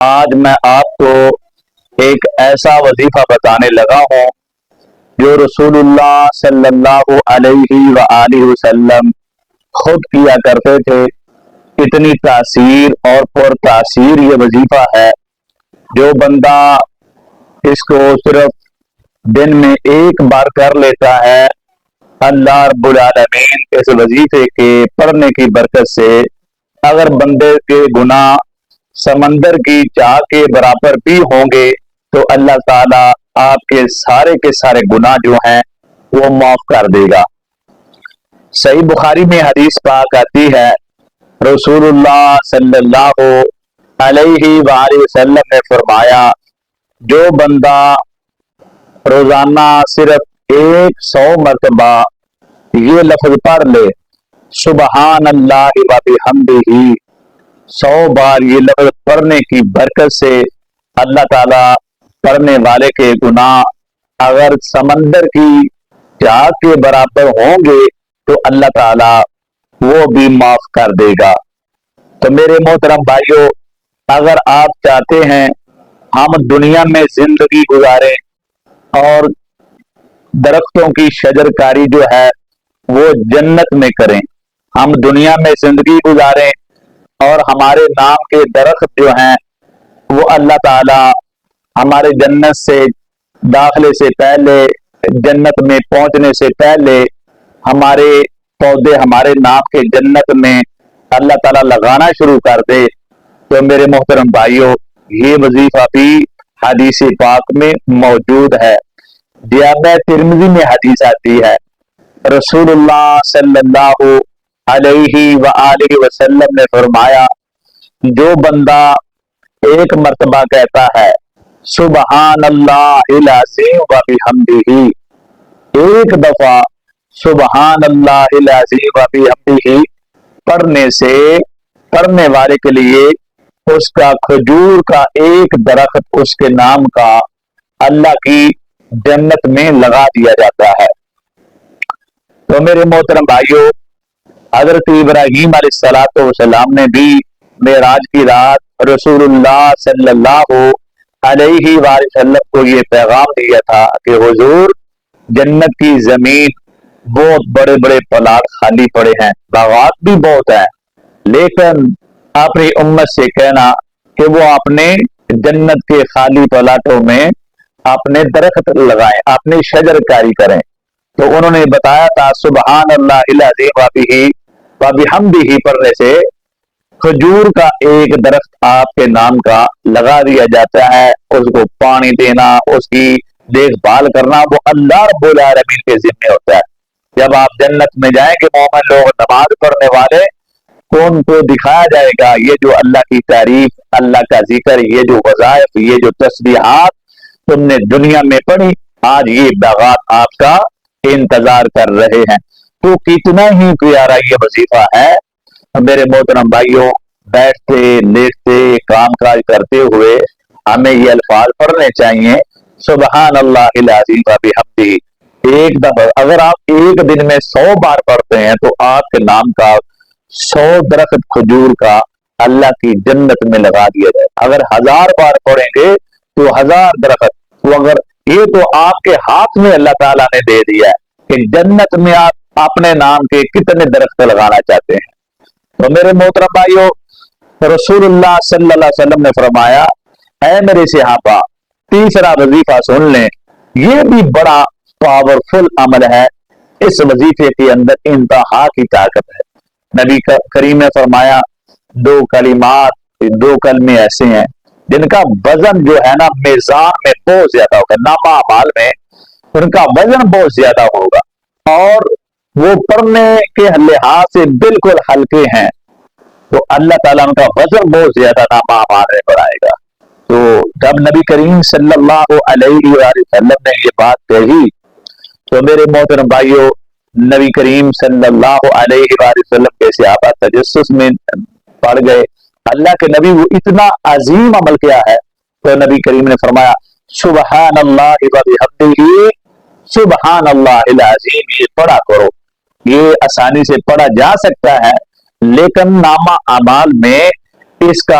آج میں آپ کو ایک ایسا وظیفہ بتانے لگا ہوں جو رسول اللہ صلی اللہ علیہ وآلہ وسلم خود کیا کرتے تھے۔ اتنی تاثیر اور پر تاثیر یہ وظیفہ ہے، جو بندہ اس کو صرف دن میں ایک بار کر لیتا ہے، اللہ رب العالمین اس وظیفے کے پڑھنے کی برکت سے اگر بندے کے گناہ سمندر کی چاہ کے برابر بھی ہوں گے تو اللہ تعالیٰ آپ کے سارے گناہ جو ہیں وہ معاف کر دے گا۔ صحیح بخاری میں حدیث پاک آتی ہے، رسول اللہ صلی اللہ علیہ وآلہ وسلم نے فرمایا، جو بندہ روزانہ صرف 100 مرتبہ یہ لفظ پڑھ لے، سبحان اللہ و بحمدہ، 100 بار یہ لفظ پڑھنے کی برکت سے اللہ تعالیٰ پڑھنے والے کے گناہ اگر سمندر کی چاہ کے برابر ہوں گے تو اللہ تعالیٰ وہ بھی معاف کر دے گا۔ تو میرے محترم بھائیوں، اگر آپ چاہتے ہیں ہم دنیا میں زندگی گزاریں اور درختوں کی شجرکاری جو ہے وہ جنت میں کریں، ہم دنیا میں زندگی گزاریں اور ہمارے نام کے درخت جو ہیں وہ اللہ تعالی ہمارے جنت سے داخلے سے پہلے، جنت میں پہنچنے سے پہلے ہمارے پودے ہمارے نام کے جنت میں اللہ تعالیٰ لگانا شروع کر دے، تو میرے محترم بھائیوں یہ وظیفہ بھی حدیث پاک میں موجود ہے۔ جامع ترمذی میں حدیث آتی ہے، رسول اللہ صلی اللہ علیہ وآلہ وسلم نے فرمایا، جو بندہ ایک مرتبہ کہتا ہے سبحان اللہ العظیم و بحمدہ، ایک دفعہ سبحان اللہ العظیم و بحمدہ پڑھنے سے پڑھنے والے کے لیے اس کا کھجور کا ایک درخت اس کے نام کا اللہ کی جنت میں لگا دیا جاتا ہے۔ تو میرے محترم بھائیوں، حضرت ابراہیم علیہ السلام نے بھی معراج کی رات رسول اللہ صلی اللہ علیہ وآلہ وسلم کو یہ پیغام دیا تھا کہ حضور، جنت کی زمین بہت بڑے بڑے پلاٹ خالی پڑے ہیں، باغات بھی بہت ہیں، لیکن اپنی امت سے کہنا کہ وہ اپنے جنت کے خالی پلاٹوں میں اپنے درخت لگائیں، اپنی شجر کاری کریں۔ تو انہوں نے بتایا تھا سبحان اللہ العظیم و بحمدہ پڑھنے سے کھجور کا ایک درخت آپ کے نام کا لگا دیا جاتا ہے، اس کو پانی دینا، اس کی دیکھ بھال کرنا وہ اللہ رب العالمین کے ذمہ ہوتا ہے۔ جب آپ جنت میں جائیں گے مومن لوگ نماز پڑھنے والے کون کو دکھایا جائے گا، یہ جو اللہ کی تعریف، اللہ کا ذکر، یہ جو وظائف، یہ جو تسبیحات تم نے دنیا میں پڑھی، آج یہ باغات آپ کا انتظار کر رہے ہیں۔ تو کتنا ہی پیارا یہ وظیفہ ہے۔ میرے محترم بھائیوں، بیٹھتے لیٹتے کام کاج کرتے ہوئے ہمیں یہ الفاظ پڑھنے چاہیے، سبحان اللہ العظیم و بحمدہ۔ ایک دفعہ اگر آپ ایک دن میں 100 بار پڑھتے ہیں تو آپ کے نام کا 100 درخت کھجور کا اللہ کی جنت میں لگا دیا جائے۔ اگر 1000 بار پڑھیں گے تو 1000 درخت، تو اگر یہ تو آپ کے ہاتھ میں اللہ تعالیٰ نے دے دیا ہے کہ جنت میں آپ اپنے نام کے کتنے درخت لگانا چاہتے ہیں۔ تو میرے محترم بھائیوں، رسول اللہ صلی اللہ علیہ وسلم نے فرمایا، اے میرے صحابہ، تیسرا وظیفہ سن لیں، یہ بھی بڑا پاورفل عمل ہے، اس وظیفے کے اندر انتہا کی طاقت ہے۔ نبی کریم نے فرمایا، 2 کلمات، 2 کلمے ایسے ہیں جن کا وزن جو ہے نا میزان میں بہت زیادہ ہوگا، نامہ اعمال میں ان کا وزن بہت زیادہ ہوگا اور وہ پڑھنے کے لحاظ سے بالکل ہلکے ہیں، تو اللہ تعالیٰ ان کا وزن بہت زیادہ نامہ اعمال میں بڑھائے گا۔ تو جب نبی کریم صلی اللہ علیہ وآلہ وسلم نے یہ بات کہی تو میرے محترم بھائیوں، نبی کریم صلی اللہ علیہ وآلہ وسلم کے صحابہ تجسس میں پڑ گئے، اللہ کے نبی وہ اتنا عظیم عمل کیا ہے۔ تو نبی کریم نے فرمایا، سبحان اللہ و بحمدہ، سبحان اللہ العظیم، یہ پڑھا کرو۔ یہ آسانی سے پڑھا جا سکتا ہے، لیکن نامہ اعمال میں اس کا